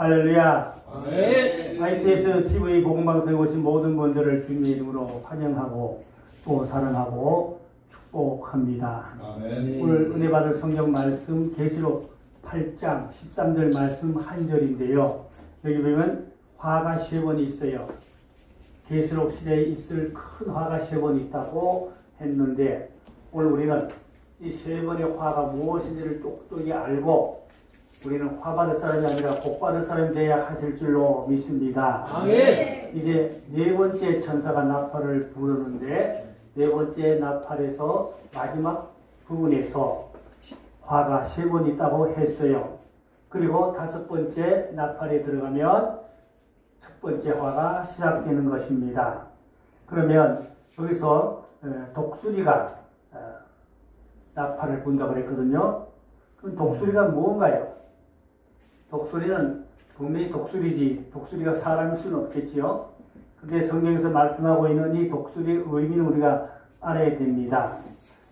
할렐루야. 아멘. ITS TV 복음방송에 오신 모든 분들을 주님의 이름으로 환영하고 또 사랑하고 축복합니다. 아멘. 오늘 은혜 받을 성경 말씀 계시록 8장 13절 말씀 한 절인데요. 여기 보면 화가 3번 있어요. 계시록 시대에 있을 큰 화가 3번 있다고 했는데 오늘 우리는 이 3번의 화가 무엇인지를 똑똑히 알고 우리는 화 받을 사람이 아니라 복 받을 사람이 되어야 하실 줄로 믿습니다. 아멘. 이제 4번째 천사가 나팔을 부르는데 4번째 나팔에서 마지막 부분에서 화가 3번 있다고 했어요. 그리고 5번째 나팔에 들어가면 첫 번째 화가 시작되는 것입니다. 그러면 여기서 독수리가 나팔을 분다고 그랬거든요. 그럼 독수리가 무언가요? 독수리는 분명히 독수리지 독수리가 사람일 수는 없겠지요. 근데 성경에서 말씀하고 있는 이 독수리의 의미는 우리가 알아야 됩니다.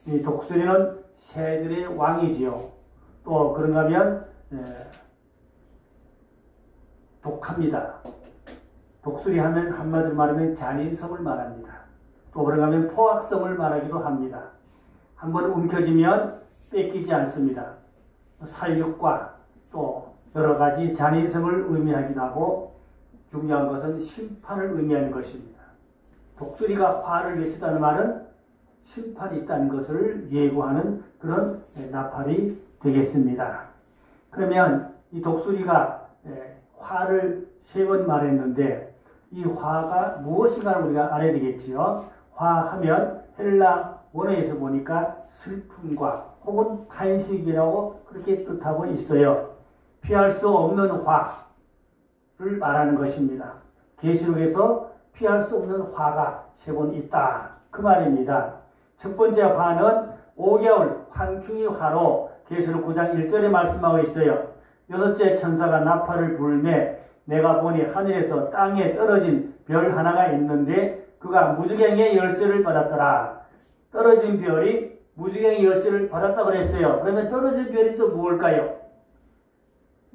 이 독수리는 새들의 왕이지요. 또 그런가 하면 독합니다. 독수리 하면 한마디로 말하면 잔인성을 말합니다. 또 그런가 하면 포악성을 말하기도 합니다. 한번 움켜쥐면 뺏기지 않습니다. 살육과 또 여러 가지 잔인성을 의미하기도 하고 중요한 것은 심판을 의미하는 것입니다. 독수리가 화를 외치다는 말은 심판이 있다는 것을 예고하는 그런 나팔이 되겠습니다. 그러면 이 독수리가 화를 3번 말했는데 이 화가 무엇인가를 우리가 알아야 되겠지요. 화하면 헬라 원어에서 보니까 슬픔과 혹은 탄식이라고 그렇게 뜻하고 있어요. 피할 수 없는 화를 말하는 것입니다. 계시록에서 피할 수 없는 화가 3번 있다. 그 말입니다. 첫 번째 화는 5개월 황충이 화로 계시록 9장 1절에 말씀하고 있어요. 6째 천사가 나팔을 불매 내가 보니 하늘에서 땅에 떨어진 별 하나가 있는데 그가 무지개의 열쇠를 받았더라. 떨어진 별이 무지개의 열쇠를 받았다고 그랬어요. 그러면 떨어진 별이 또 무엇일까요?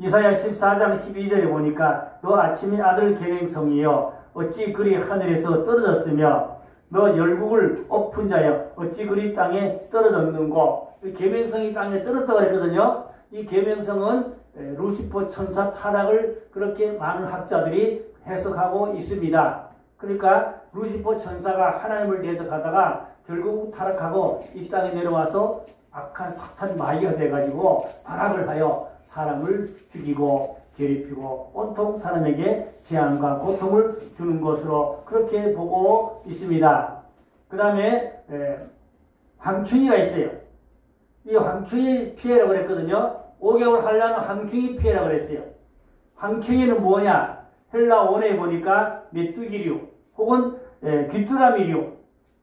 이사야 14장 12절에 보니까 너 아침의 아들 계명성이여 어찌 그리 하늘에서 떨어졌으며 너 열국을 엎은 자여 어찌 그리 땅에 떨어졌는고. 계명성이 땅에 떨어졌다고 그랬거든요. 이 계명성은 루시퍼 천사 타락을 그렇게 많은 학자들이 해석하고 있습니다. 그러니까 루시퍼 천사가 하나님을 대적하다가 결국 타락하고 이 땅에 내려와서 악한 사탄 마귀가 돼가지고 발악을 하여 사람을 죽이고 괴롭히고 온통 사람에게 재앙과 고통을 주는 것으로 그렇게 보고 있습니다. 그 다음에 황충이가 있어요. 이 황충이 피해라고 그랬거든요. 5개월 하려는 황충이 피해라고 그랬어요. 황충이는 뭐냐? 헬라 원어에 보니까 메뚜기류 혹은 귀뚜라미류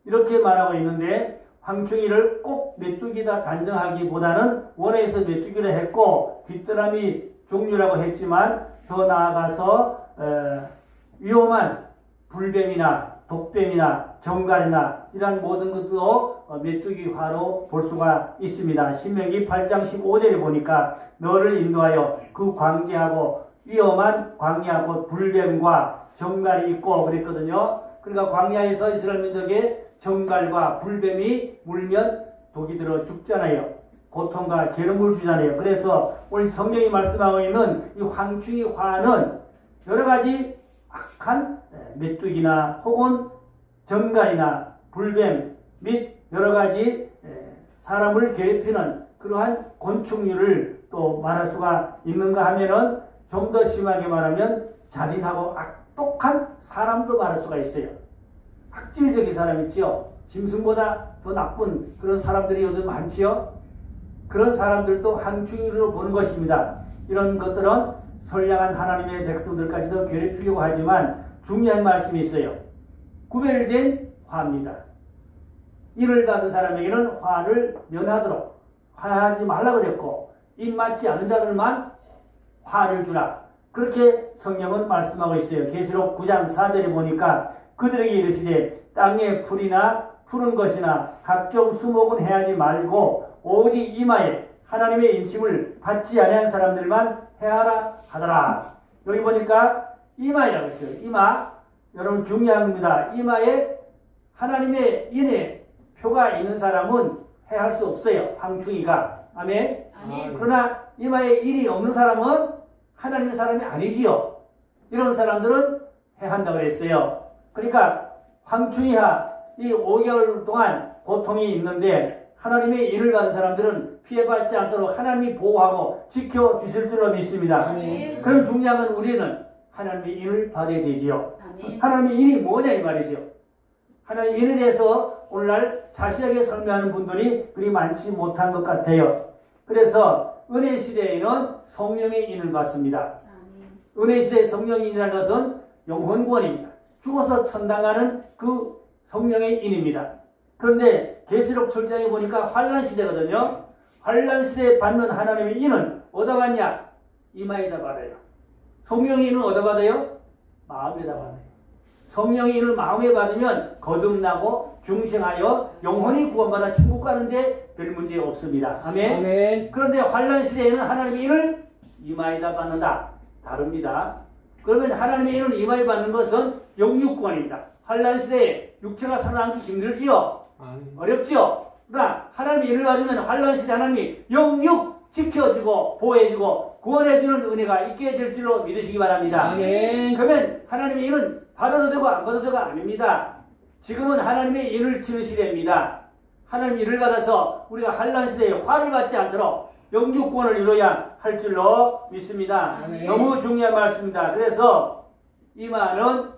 이렇게 말하고 있는데 황충이를 꼭 메뚜기다 단정하기보다는 원어에서 메뚜기를 했고 귀뚜라미 종류라고 했지만 더 나아가서 위험한 불뱀이나 독뱀이나 정갈이나 이런 모든 것도 메뚜기화로 볼 수가 있습니다. 신명기 8장 15절에 보니까 너를 인도하여 그 광야하고 위험한 광야하고 불뱀과 정갈이 있고 그랬거든요. 그러니까 광야에서 이스라엘 민족의 정갈과 불뱀이 물면 독이 들어 죽잖아요. 고통과 괴로움을 주잖아요. 그래서 오늘 성경이 말씀하고 있는 이 황충이 화는 여러 가지 악한 메뚜기나 혹은 정갈이나 불뱀 및 여러 가지 사람을 괴롭히는 그러한 곤충류를 또 말할 수가 있는가 하면은 좀 더 심하게 말하면 잔인하고 악독한 사람도 말할 수가 있어요. 악질적인 사람 있지요. 짐승보다 더 나쁜 그런 사람들이 요즘 많지요. 그런 사람들도 황충이로 보는 것입니다. 이런 것들은 선량한 하나님의 백성들까지도 괴롭히려고 하지만 중요한 말씀이 있어요. 구별된 화입니다. 이를 받은 사람에게는 화를 면하도록 화하지 말라고 그랬고 입맞지 않은 자들만 화를 주라. 그렇게 성경은 말씀하고 있어요. 계시록 9장 4절에 보니까 그들에게 이르시되 땅에 풀이나 푸른 것이나 각종 수목은 해하지 말고 오직 이마에 하나님의 인침을 받지 아니한 사람들만 해하라 하더라. 여기 보니까 이마이라고 했어요. 이마. 여러분 중요한 겁니다. 이마에 하나님의 인의 표가 있는 사람은 해할 수 없어요. 황충이가. 아멘. 아멘. 그러나 이마에 인이 없는 사람은 하나님의 사람이 아니지요. 이런 사람들은 해한다고 그랬어요. 그러니까 황충이하 이 5개월 동안 고통이 있는데 하나님의 인을 받은 사람들은 피해받지 않도록 하나님이 보호하고 지켜주실 줄로 믿습니다. 아멘. 그럼 중요한 건 우리는 하나님의 인을 받아야 되지요. 아멘. 하나님의 인이 뭐냐 이 말이죠. 하나님의 인에 대해서 오늘날 자세하게 설명하는 분들이 그리 많지 못한 것 같아요. 그래서 은혜 시대에는 성령의 인을 받습니다. 아멘. 은혜 시대의 성령의 인이라는 것은 영혼구원입니다. 죽어서 천당 가는 그 성령의 인입니다. 그런데 계시록 7장에 보니까 환란 시대거든요. 환란 시대에 받는 하나님의 인은 어디다 받냐? 이마에다 받아요. 성령의 인은 어디다 받아요? 마음에다 받아요. 성령의 인을 마음에 받으면 거듭나고 중생하여 영혼이 구원받아 천국 가는데 별 문제 없습니다. 아멘. 아멘. 그런데 환란 시대에는 하나님의 인을 이마에다 받는다. 다릅니다. 그러면 하나님의 인을 이마에 받는 것은 영육구원입니다. 환란 시대에 육체가 살아남기 힘들지요. 어렵지요. 그러나 하나님의 인을 받으면 환란 시대 하나님이 영육 지켜주고 보호해주고 구원해주는 은혜가 있게 될 줄로 믿으시기 바랍니다. 아멘. 그러면 하나님의 인은 받아도 되고 안 받아도 되고 아닙니다. 지금은 하나님의 인을 치는 시대입니다. 하나님의 인을 받아서 우리가 환란 시대에 화를 받지 않도록 영육구원을 이루어야 할 줄로 믿습니다. 아멘. 너무 중요한 말씀입니다. 그래서 이마는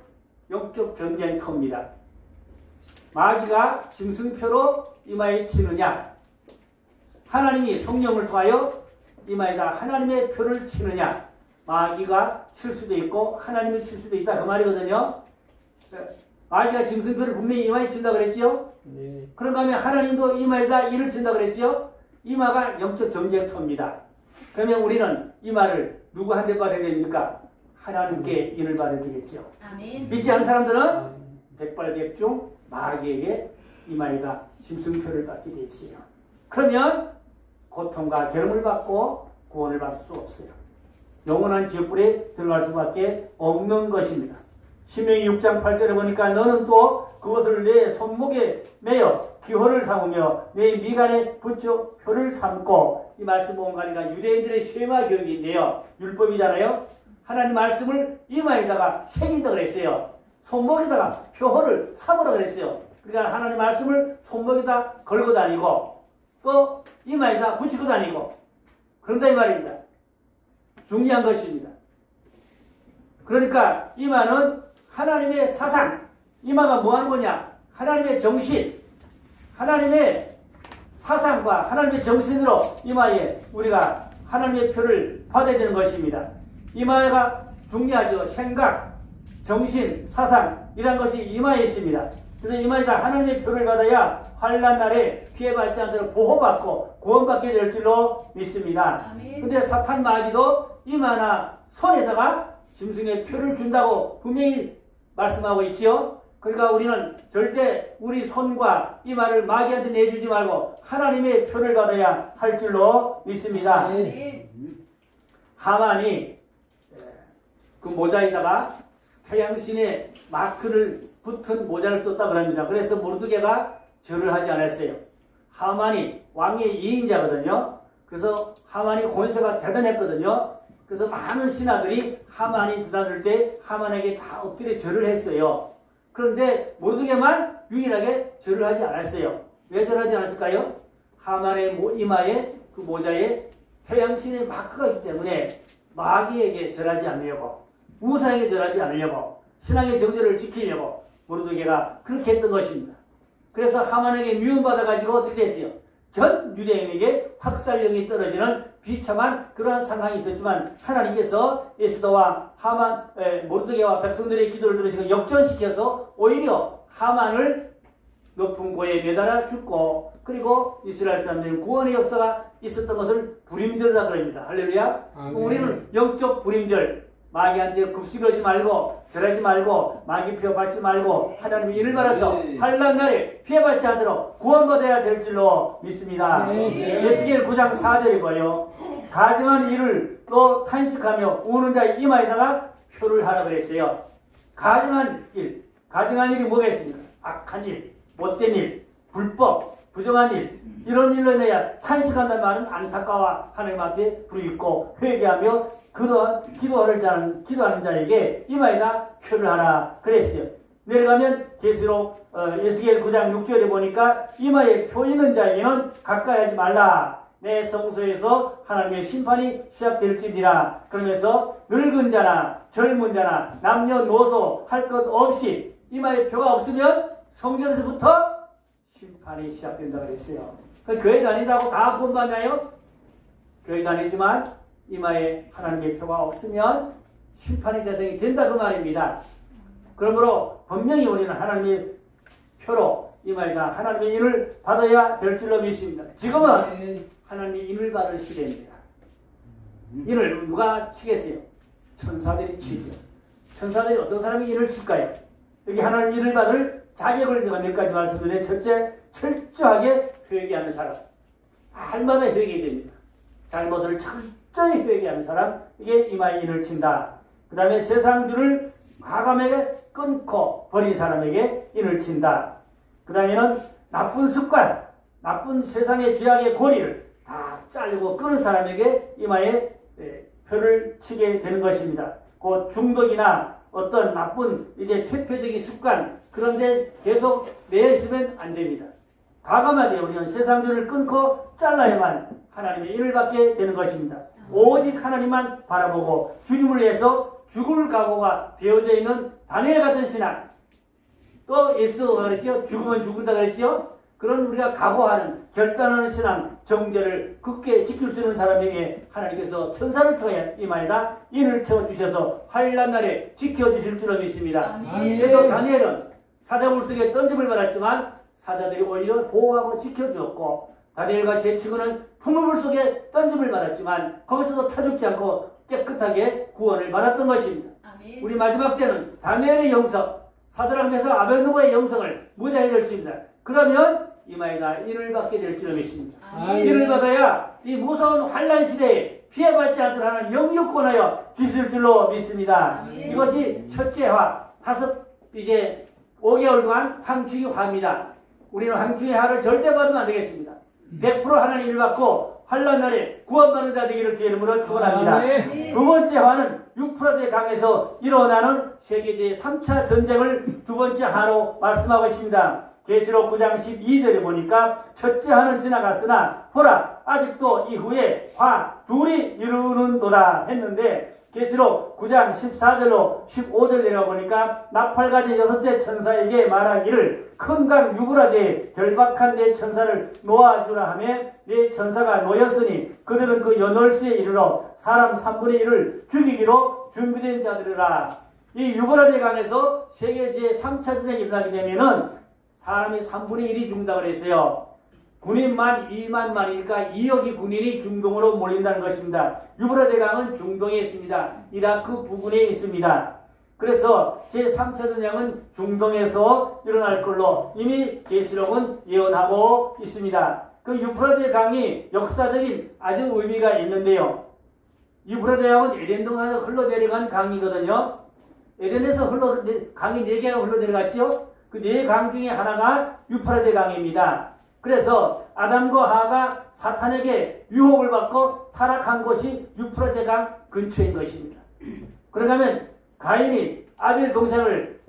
영적 전쟁터입니다. 마귀가 짐승표로 이마에 치느냐, 하나님이 성령을 통하여 이마에다 하나님의 표를 치느냐, 마귀가 칠 수도 있고 하나님이 칠 수도 있다 그 말이거든요. 마귀가 짐승표를 분명히 이마에 친다 그랬지요. 네. 그런가 하면 하나님도 이마에다 인을 친다 그랬지요. 이마가 영적 전쟁터입니다. 그러면 우리는 이마를 누구한테 받아야 됩니까? 하나님께 인을 받아야 되겠죠. 아멘. 믿지 않은 사람들은 백발백중 마귀에게 이마에다 짐승표를 받게 되어 있어요. 그러면 고통과 괴로움을 받고 구원을 받을 수 없어요. 영원한 지옥불에 들어갈 수밖에 없는 것입니다. 신명기 6장 8절에 보니까 너는 또 그것을 내 손목에 매어 기호를 삼으며 내 미간에 붙여 표를 삼고, 이 말씀 보면 가니까 유대인들의 쉐마 교육인데요. 율법이잖아요. 하나님 말씀을 이마에다가 새긴다 그랬어요. 손목에다가 표호를 삼으라 그랬어요. 그러니까 하나님 말씀을 손목에다 걸고 다니고 또 이마에다 붙이고 다니고 그런다 이 말입니다. 중요한 것입니다. 그러니까 이마는 하나님의 사상, 이마가 뭐 하는 거냐? 하나님의 정신, 하나님의 사상과 하나님의 정신으로 이마에 우리가 하나님의 표를 받아야 되는 것입니다. 이마가 중요하죠. 생각, 정신, 사상 이런 것이 이마에 있습니다. 그래서 이마에다 하나님의 표를 받아야 환난 날에 피해받지 않도록 보호받고 구원받게 될 줄로 믿습니다. 근데 사탄 마귀도 이마나 손에다가 짐승의 표를 준다고 분명히 말씀하고 있지요. 그러니까 우리는 절대 우리 손과 이마를 마귀한테 내주지 말고 하나님의 표를 받아야 할 줄로 믿습니다. 하만이 그 모자에다가 태양신의 마크를 붙은 모자를 썼다 그럽니다. 그래서 모르드게가 절을 하지 않았어요. 하만이 왕의 2인자거든요. 그래서 하만이 권세가 대단했거든요. 그래서 많은 신하들이 하만이 드나들 때 하만에게 다 엎드려 절을 했어요. 그런데 모르드게만 유일하게 절을 하지 않았어요. 왜 절하지 않았을까요? 하만의 이마에 그 모자에 태양신의 마크가 있기 때문에 마귀에게 절하지 않으려고, 우상에게 절하지 않으려고, 신앙의 정절을 지키려고 모르드게가 그렇게 했던 것입니다. 그래서 하만에게 미움받아가지고 어떻게 됐어요? 전 유대인에게 학살령이 떨어지는 비참한 그러한 상황이 있었지만 하나님께서 에스더와 모르드게와 백성들의 기도를 들으시고 역전시켜서 오히려 하만을 높은 고에 매달아 죽고, 그리고 이스라엘 사람들이 구원의 역사가 있었던 것을 불임절이라 그럽니다. 할렐루야. 우리는 영적 불임절, 마귀한테 급식하지 말고 절하지 말고 마귀표 받지 말고 하나님의 일을 받아서 환난 날에 피해받지 않도록 구원받아야 될 줄로 믿습니다. 예수겔 9장 4절에 보여 가증한 이를 또 탄식하며 우는 자의 이마에다가 표를 하라 그랬어요. 가증한 일이 뭐겠습니까? 악한 일, 못된 일, 불법, 부정한 일, 이런 일로 내야 탄식한다는 말은 안타까워 하나님 앞에 부르짖고 회개하며 그런 기도하는 자에게 이마에다 표를 하라 그랬어요. 내려가면 계시록 에스겔 9장 6절에 보니까 이마에 표 있는 자에게는 가까이 하지 말라. 내 성소에서 하나님의 심판이 시작될지니라. 그러면서 늙은 자나 젊은 자나 남녀노소 할 것 없이 이마에 표가 없으면 성전에서부터 심판이 시작된다고 그랬어요. 교회 다닌다고 다 구원받나요? 교회 다니지만 이마에 하나님의 표가 없으면 심판이 대상이 된다 그 말입니다. 그러므로 분명히 우리는 하나님의 표로 이마에다 하나님의 인을 받아야 될 줄로 믿습니다. 지금은 하나님의 인을 받을 시대입니다. 인을 누가 치겠어요? 천사들이 치죠. 천사들이 어떤 사람이 인을 칠까요? 여기 하나님 인을 받을 자격을 제가 몇 가지 말씀드리는데, 첫째, 철저하게 회개하는 사람. 날마다 회개해야 됩니다. 잘못을 철저히 회개하는 사람, 이게 이마에 인을 친다. 그 다음에 세상주를 과감하게 끊고 버린 사람에게 인을 친다. 그 다음에는 나쁜 습관, 나쁜 세상의 죄악의 고리를 다 자르고 끊은 사람에게 이마에 표를 치게 되는 것입니다. 그 중독이나 어떤 나쁜 퇴폐적인 습관, 그런데 계속 내있으면 안 됩니다. 과감하게 우리는 세상주를 끊고 잘라야만 하나님의 인을 받게 되는 것입니다. 오직 하나님만 바라보고 주님을 위해서 죽을 각오가 되어져 있는 다니엘 같은 신앙, 또 예수가 그랬죠. 죽으면 죽는다 그랬죠. 그런 우리가 각오하는 결단하는 신앙, 정죄를 굳게 지킬 수 있는 사람에게 하나님께서 천사를 통해 이마에다 인을 쳐주셔서 환난 날에 지켜주실 줄로 믿습니다. 그래도 다니엘은 사자굴 속에 던짐을 받았지만 사자들이 오히려 보호하고 지켜주었고, 다니엘과 세 친구는 풍물 속에 던짐을 받았지만 거기서도 타죽지 않고 깨끗하게 구원을 받았던 것입니다. 아멘. 우리 마지막 때는 다니엘의 영성, 사드락 메삭 아벳느고의 영성을 무자히 될지입니다. 그러면 이마에다 인을 받게 될 줄로 믿습니다. 인을 받아야 이 무서운 환난 시대에 피해받지 않도록 하는 영육권하여 주실 줄로 믿습니다. 아멘. 이것이 첫째 화, 5개월 황충이 화입니다. 우리는 황충의 화를 절대 받으면 안 되겠습니다. 100% 하나님 일 받고 환난 날에 구원받는 자 되기를 주의 이름으로 축원합니다. 두 번째 화는 유프라데 강에서 일어나는 세계대의 3차 전쟁을 두 번째 화로 말씀하고 있습니다. 계시록 9장 12절에 보니까 첫째 화는 지나갔으나 보라 아직도 이후에 화 둘이 이루는도다 했는데, 계시록 9장 14절로 15절 내려보니까 나팔가진 여섯째 천사에게 말하기를 큰 강 유브라데에 결박한 내 천사를 놓아주라 하며 내 천사가 놓였으니 그들은 그 연월시에 이르러 사람 3분의 1을 죽이기로 준비된 자들이라. 이 유브라데 강에서 세계제 3차 전쟁이 일어나게 되면은 사람이 3분의 1이 죽는다고 그랬어요. 군인만 2만 만이니까 2억의 군인이 중동으로 몰린다는 것입니다. 유브라데 강은 중동에 있습니다. 이라크 부근에 있습니다. 그래서 제3차 전쟁은 중동에서 일어날 걸로 이미 계시록은 예언하고 있습니다. 그 유프라데 강이 역사적인 아주 의미가 있는데요. 유프라데 강은 에덴 동산에서 흘러내려간 강이거든요. 에덴에서 강이 4개가 흘러내려갔죠. 그 4강 중에 하나가 유프라데 강입니다. 그래서 아담과 하와가 사탄에게 유혹을 받고 타락한 곳이 유프라데 강 근처인 것입니다. 그러면 가인이 아벨 동생을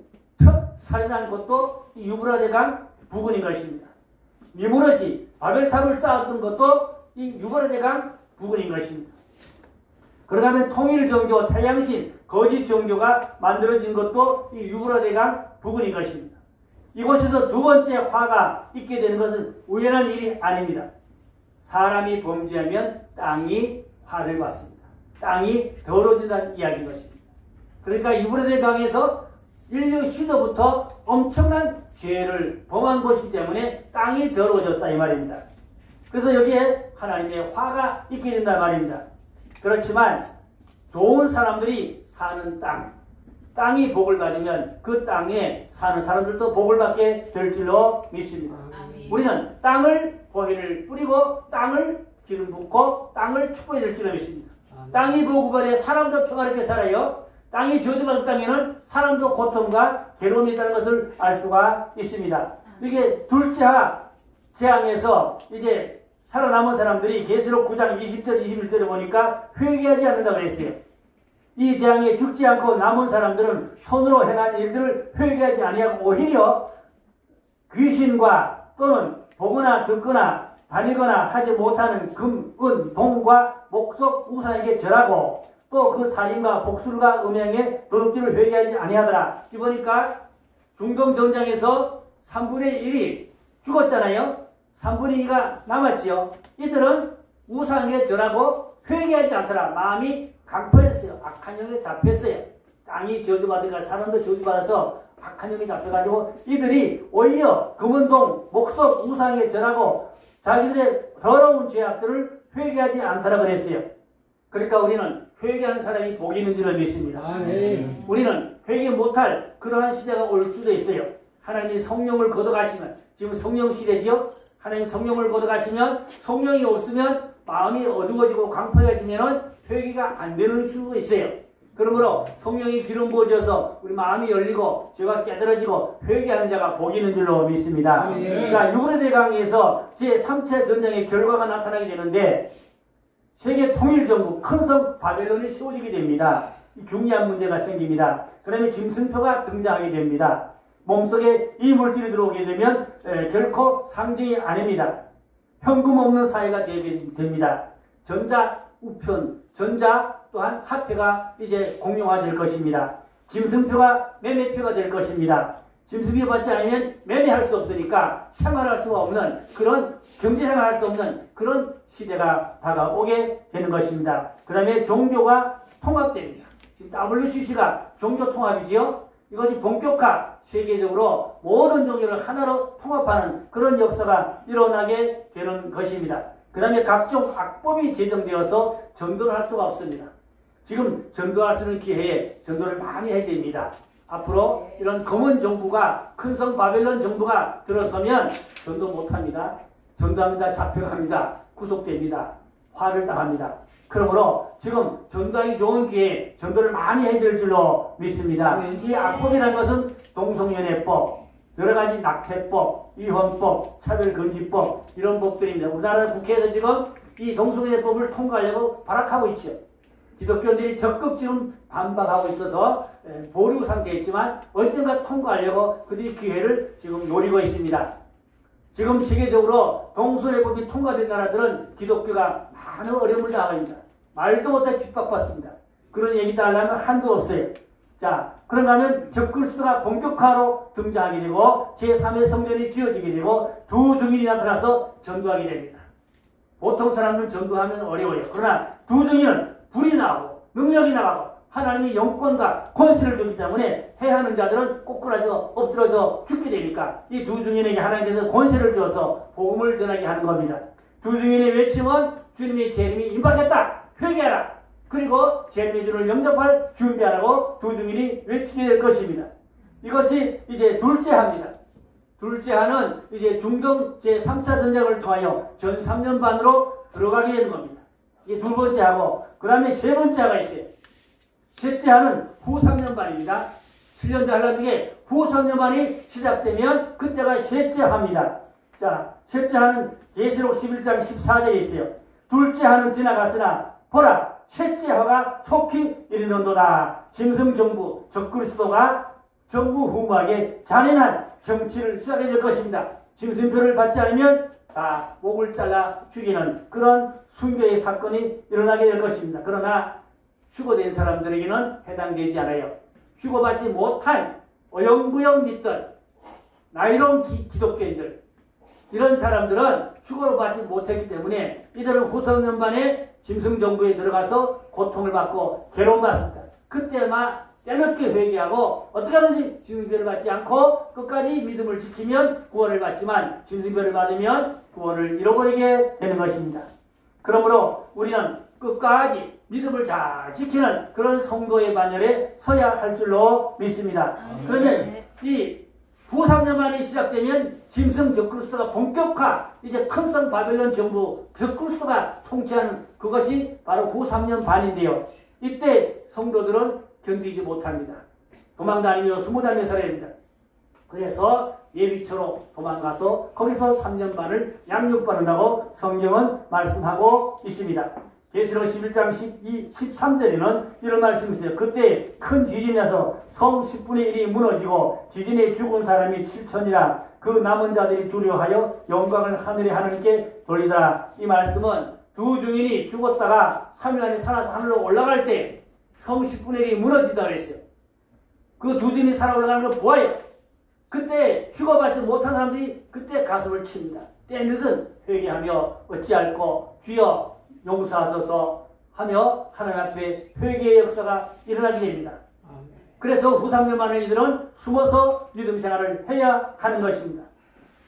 첫 살인한 곳도 유브라데 강 부근인 것입니다. 니무롯이 바벨탑을 쌓았던 것도 이 유브라데 강 부근인 것입니다. 그러면 통일 종교, 태양신, 거짓 종교가 만들어진 것도 이 유브라데 강 부근인 것입니다. 이곳에서 두 번째 화가 있게 되는 것은 우연한 일이 아닙니다. 사람이 범죄하면 땅이 화를 받습니다. 땅이 더러워진다는 이야기인 것입니다. 그러니까 유브라데 강에서 인류 시도부터 엄청난 죄를 범한 것이기 때문에 땅이 더러워졌다 이 말입니다. 그래서 여기에 하나님의 화가 있게 된다 말입니다. 그렇지만 좋은 사람들이 사는 땅이 복을 받으면 그 땅에 사는 사람들도 복을 받게 될 줄로 믿습니다. 아멘. 우리는 땅을 보혜를 뿌리고 땅을 기름 붓고 땅을 축복해 줄 줄로 믿습니다. 아멘. 땅이 복을 받아 사람도 평화롭게 살아요. 땅이 저주받은 땅에는 사람도 고통과 괴로움이 있다는 것을 알 수가 있습니다. 이게 둘째하 재앙에서 이제 살아남은 사람들이 계시록 9장 20절 21절에 보니까 회개하지 않는다고 그랬어요. 이 재앙에 죽지 않고 남은 사람들은 손으로 행한 일들을 회개하지 아니하고 오히려 귀신과 또는 보거나 듣거나 다니거나 하지 못하는 금, 은, 동과 목석 우상에게 절하고 또 그 살인과 복술과 음행에 도둑질을 회개하지 아니하더라. 이 보니까 중동 전장에서 3분의 1이 죽었잖아요. 3분의 2가 남았지요. 이들은 우상에 절하고 회개하지 않더라. 마음이 강포했어요. 악한 영에 잡혔어요. 땅이 저주받으니까 사람도 저주받아서 악한 영에 잡혀가지고 이들이 오히려 금은동 목석 우상에 절하고 자기들의 더러운 죄악들을 회개하지 않더라 그랬어요. 그러니까 우리는 회개하는 사람이 복이 있는 줄을 믿습니다. 우리는 회개 못할 그러한 시대가 올 수도 있어요. 하나님이 성령을 걷어가시면, 지금 성령 시대죠. 하나님 성령을 걷어가시면, 성령이 없으면 마음이 어두워지고 강포해지면 회개가 안 되는 수도 있어요. 그러므로 성령이 기름 부어져서 우리 마음이 열리고 죄가 깨달아지고 회개하는 자가 복이 있는 줄로 믿습니다. 자, 유브라데 강에서 제3차 전쟁의 결과가 나타나게 되는데 세계 통일정부 큰 성 바벨론이 세워지게 됩니다. 중요한 문제가 생깁니다. 그러면 짐승표가 등장하게 됩니다. 몸속에 이 물질이 들어오게 되면 결코 상징이 아닙니다. 현금 없는 사회가 되게 됩니다. 전자 우편, 전자 또한 화폐가 이제 공용화될 것입니다. 짐승표가 매매표가 될 것입니다. 짐승표 받지 않으면 매매할 수 없으니까 생활할 수가 없는 그런 경제생활할 수 없는 그런 시대가 다가오게 되는 것입니다. 그 다음에 종교가 통합됩니다. 지금 WCC가 종교 통합이지요. 이것이 본격화 세계적으로 모든 종교를 하나로 통합하는 그런 역사가 일어나게 되는 것입니다. 그 다음에 각종 악법이 제정되어서 전도를 할 수가 없습니다. 지금 전도할 수 있는 기회에 전도를 많이 해야 됩니다. 앞으로 이런 검은 정부가 큰성 바벨론 정부가 들어서면 전도 못합니다. 전도합니다. 잡혀갑니다. 구속됩니다. 화를 당합니다. 그러므로 지금 전도하기 좋은 기회에 전도를 많이 해야 될 줄로 믿습니다. 이 악법이라는 것은 동성연애법, 여러가지 낙태법, 이혼법, 차별금지법 이런 법들입니다. 우리나라 국회에서 지금 이 동성연애법을 통과하려고 발악하고 있죠. 기독교인들이 적극 지금 반박하고 있어서 보류 상태에 있지만 언젠가 통과하려고 그들이 기회를 지금 노리고 있습니다. 지금 세계적으로 동성애법이 통과된 나라들은 기독교가 많은 어려움을 당합니다. 말도 못해 핍박받습니다. 그런 얘기도 하려면 한도 없어요. 자, 그런가 하면 적그리스도가 본격화로 등장하게 되고 제3의 성전이 지어지게 되고 두 증인이 나타나서 전도하게 됩니다. 보통 사람들은 전도하면 어려워요. 그러나 두 증인은 불이 나오고 능력이 나가고 하나님이 영권과 권세를 주기 때문에 해하는 자들은 꼬꾸라져 엎드러져 죽게 되니까 이 두 증인에게 하나님께서 권세를 주어서 복음을 전하게 하는 겁니다. 두 증인의 외침은 주님의 재림이 임박했다. 회개하라. 그리고 재림의 주를 영접할 준비하라고 두 증인이 외치게 될 것입니다. 이것이 이제 둘째합니다. 둘째하는 이제 중동 제3차 전쟁을 통하여 전 3년 반으로 들어가게 되는 겁니다. 이게 두 번째하고 그 다음에 세 번째가 있어요. 셋째하는 후 3년 반입니다. 7년대 하려는 게 후 3년 반이 시작되면 그때가 셋째합니다. 자, 셋째하는 계시록 11장 14절에 있어요. 둘째하는 지나갔으나 보라 셋째화가 속히 이르는도다. 짐승정부 적그리스도가 전무후무하게 잔인한 정치를 시작해 줄 것입니다. 짐승표를 받지 않으면 다 목을 잘라 죽이는 그런 순교의 사건이 일어나게 될 것입니다. 그러나 휴거된 사람들에게는 해당되지 않아요. 휴거받지 못한 어영부영 믿던 나이로운 기독교인들 이런 사람들은 휴거를 받지 못했기 때문에 이들은 후성년반에 짐승정부에 들어가서 고통을 받고 괴로움을 받습니다. 그때만 때늦게 회개하고 어떻게 하든지 짐승표를 받지 않고 끝까지 믿음을 지키면 구원을 받지만 짐승표를 받으면 구원을 잃어버리게 되는 것입니다. 그러므로 우리는 끝까지 믿음을 잘 지키는 그런 성도의 반열에 서야 할 줄로 믿습니다. 그러면 이 후 3년 만에 시작되면 짐승 적그리스도가 본격화 이제 큰성 바벨론 정부 적그리스도가 통치하는 그것이 바로 후 3년 반인데요. 이때 성도들은 견디지 못합니다. 도망다니며 숨어다니며 살아야 됩니다. 그래서 예비처로 도망가서 거기서 3년 반을 양육받는다고 성경은 말씀하고 있습니다. 계시록 11장 13절에는 이런 말씀이 있어요. 그때 큰 지진이 나서 성 10분의 1이 무너지고 지진에 죽은 사람이 7천이라 그 남은 자들이 두려워하여 영광을 하늘에 하나님께 돌리더라. 이 말씀은 두 증인이 죽었다가 3일 안에 살아서 하늘로 올라갈 때 성 10분의 1이 무너지다 그랬어요. 그 두 증인이 살아 올라가는 걸 보아요. 그때 휴거받지 못한 사람들이 그때 가슴을 칩니다. 때늦은 회개하며 어찌할꼬 주여 용서하소서 하며 하나님 앞에 회개의 역사가 일어나게 됩니다. 그래서 후삼년 만에 이들은 숨어서 믿음 생활을 해야 하는 것입니다.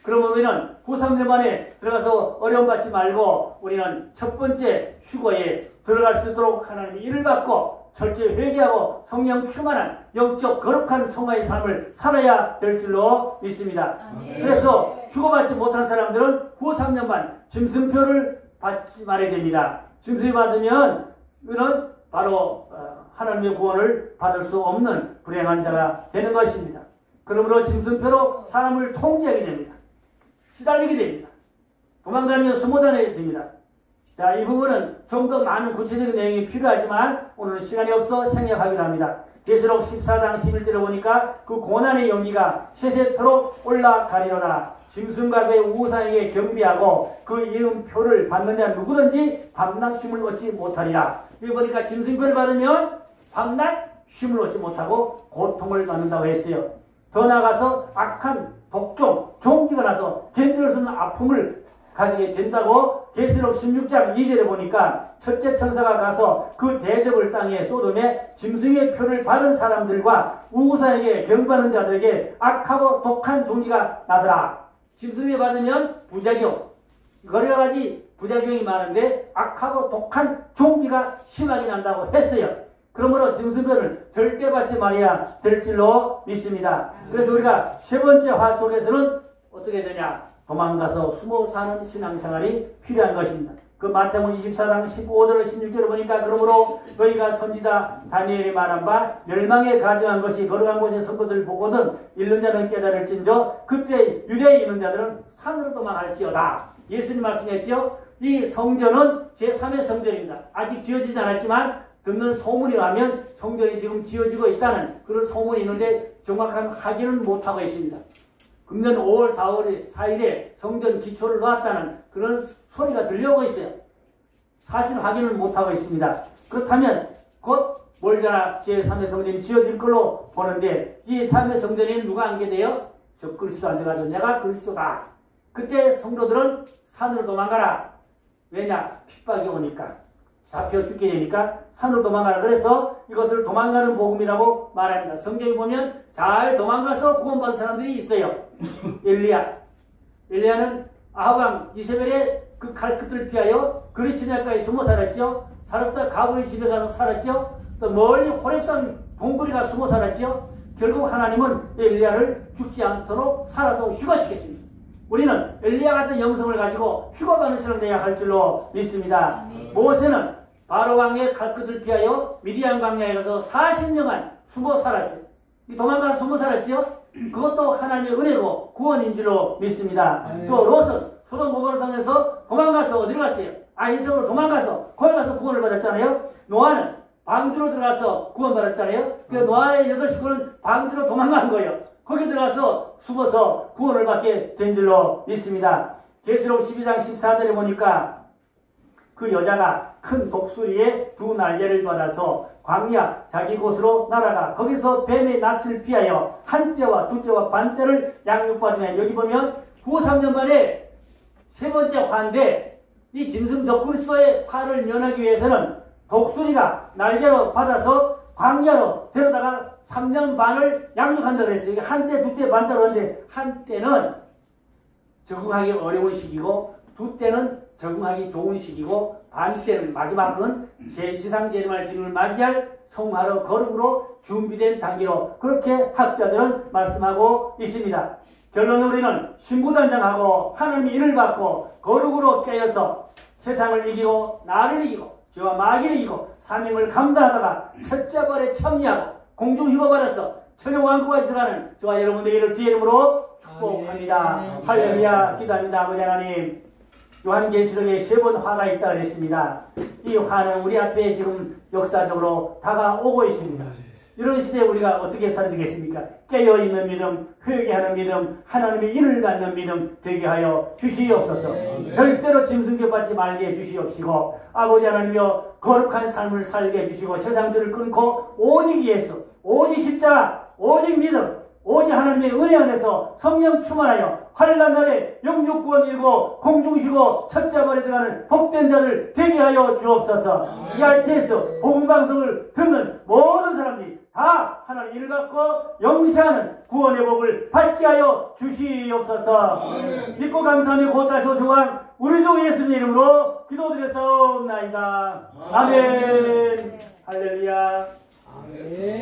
그러면 우리는 후삼년 만에 들어가서 어려움 받지 말고 우리는 첫 번째 휴거에 들어갈 수 있도록 하나님의 일을 받고 철저히 회개하고 성령 충만한 영적 거룩한 성화의 삶을 살아야 될 줄로 믿습니다. 그래서 휴거받지 못한 사람들은 후 3년만 짐승표를 받지 말아야 됩니다. 짐승표 받으면 이는 바로 하나님의 구원을 받을 수 없는 불행한 자가 되는 것입니다. 그러므로 짐승표로 사람을 통제하게 됩니다. 시달리게 됩니다. 도망다니며 숨어다니게 됩니다. 자, 이 부분은 좀 더 많은 구체적인 내용이 필요하지만 오늘은 시간이 없어 생략하기로 합니다. 계시록 14장 11절에 보니까 그 고난의 연기가 세세토록 올라가리로라. 짐승과 그의 우상에게 경비하고 그 이름표를 받는 자 누구든지 밤낮 쉼을 얻지 못하리라. 여기 보니까 짐승표를 받으면 밤낮 쉼을 얻지 못하고 고통을 받는다고 했어요. 더 나아가서 악한 독종, 종기가 나서 견딜 수 없는 아픔을 가지게 된다고 계시록 16장 2절에 보니까 첫째 천사가 가서 그 대접을 땅에 소돔에 짐승의 표를 받은 사람들과 우상에게 경배하는 자들에게 악하고 독한 종기가 나더라. 짐승에 받으면 부작용, 여러 가지 부작용이 많은데 악하고 독한 종기가 심하게 난다고 했어요. 그러므로 짐승표를 절대 받지 말아야 될 줄로 믿습니다. 그래서 우리가 세 번째 화 속에서는 어떻게 되냐? 도망가서 숨어 사는 신앙생활이 필요한 것입니다. 그 마태복음 24장 15절 16절을 보니까 그러므로 너희가 선지자 다니엘이 말한 바 멸망에 가증한 것이 거룩한 곳의 선포들을 보거든 읽는 자는 깨달을진저 그때 유대에 있는 자들은 산으로 도망할지어다. 예수님 말씀했죠. 이 성전은 제3의 성전입니다. 아직 지어지지 않았지만 듣는 소문이 나면 성전이 지금 지어지고 있다는 그런 소문이 있는데 정확한 확인은 못하고 있습니다. 금년 5월 4일에 성전 기초를 놓았다는 그런 소리가 들려오고 있어요. 사실 확인을 못하고 있습니다. 그렇다면 곧 멀잖아 제3의 성전이 지어질 걸로 보는데 이 3의 성전에는 누가 앉게돼요? 저 그리스도 앉아가지고 내가 그리스도다. 그때 성도들은 산으로 도망가라. 왜냐? 핍박이 오니까. 잡혀 죽게 되니까 산으로 도망가라. 그래서 이것을 도망가는 복음이라고 말합니다. 성경에 보면 잘 도망가서 구원받은 사람들이 있어요. 엘리야는 아합왕 이세벨의 그 칼끝을 피하여 그리스도야까지 숨어 살았죠. 살았다 가브의 집에 가서 살았죠. 또 멀리 호렙산 동굴에 가서 숨어 살았죠. 결국 하나님은 엘리야를 죽지 않도록 살아서 휴가시켰습니다. 우리는 엘리야 같은 영성을 가지고 휴가받는 사람 되어야 할 줄로 믿습니다. 모세는 바로 왕의 칼끝을 피하여 미디안 광야에 가서 40년간 숨어 살았어요. 도망가서 숨어 살았죠. 그것도 하나님의 은혜로 구원인 줄로 믿습니다. 또 롯은 소돔 고모라 성에서 도망가서 어디로 갔어요? 아인성으로 도망가서 거기 가서 구원을 받았잖아요. 노아는 방주로 들어가서 구원받았잖아요. 그래서 노아의 8식구는 방주로 도망간 거예요. 거기 들어가서 숨어서 구원을 받게 된 줄로 믿습니다. 계시록 12장 14절에 보니까 그 여자가 큰 독수리의 두 날개를 받아서 광야 자기 곳으로 날아가 거기서 뱀의 낯을 피하여 한 떼와 두 떼와 반 떼를 양육받으며 여기 보면 9-3년 만에 세 번째 화인데 이 짐승 적그리스도의 화를 면하기 위해서는 독수리가 날개로 받아서 광야로 데려다가 3년 반을 양육한다고 그랬어요. 이게 한 떼, 두 떼, 반 떼로 하는데 한 떼는 적응하기 어려운 시기고 두 떼는 적응하기 좋은 시기고 반 떼는 마지막은 제지상제림할 주님을 맞이할 성화로 거룩으로 준비된 단계로 그렇게 학자들은 말씀하고 있습니다. 결론은 우리는 신부단장하고 하나님의 일을 받고 거룩으로 깨어서 세상을 이기고 나를 이기고 주와 마귀를 이기고 사명을 감당하다가 첫째벌에 참여하고 공중휴가 받아서 천연왕국까지 들어가는 저와 여러분들의 주의 이름으로 축복합니다. 할렐루야. 기도합니다. 아버지 하나님, 요한계시록에 3번 화가 있다 그랬습니다. 이 화는 우리 앞에 지금 역사적으로 다가오고 있습니다. 이런 시대에 우리가 어떻게 살아야 되겠습니까? 깨어있는 믿음, 회개하는 믿음, 하나님의 인을 갖는 믿음 되게 하여 주시옵소서. 절대로 짐승교 받지 말게 해주시옵시고, 아버지 하나님이여 거룩한 삶을 살게 해주시고, 세상들을 끊고 오직 예수, 오직 십자가, 오직 믿음, 오직 하나님의 은혜 안에서 성령 충만하여 환난 날에 영육 구원 이루고 공중쉬고 첫째벌에 들어가는 복된 자들 되게 하여 주옵소서. 이 RTS 복음방송을 듣는 모든 사람들이 다 하나님 이를 갖고 영시하는 구원의 복을 받게 하여 주시옵소서. 믿고 감사하며 고다시 오시왕 우리 주 예수님 이름으로 기도드렸사옵나이다. 아멘. 할렐루야. 아멘.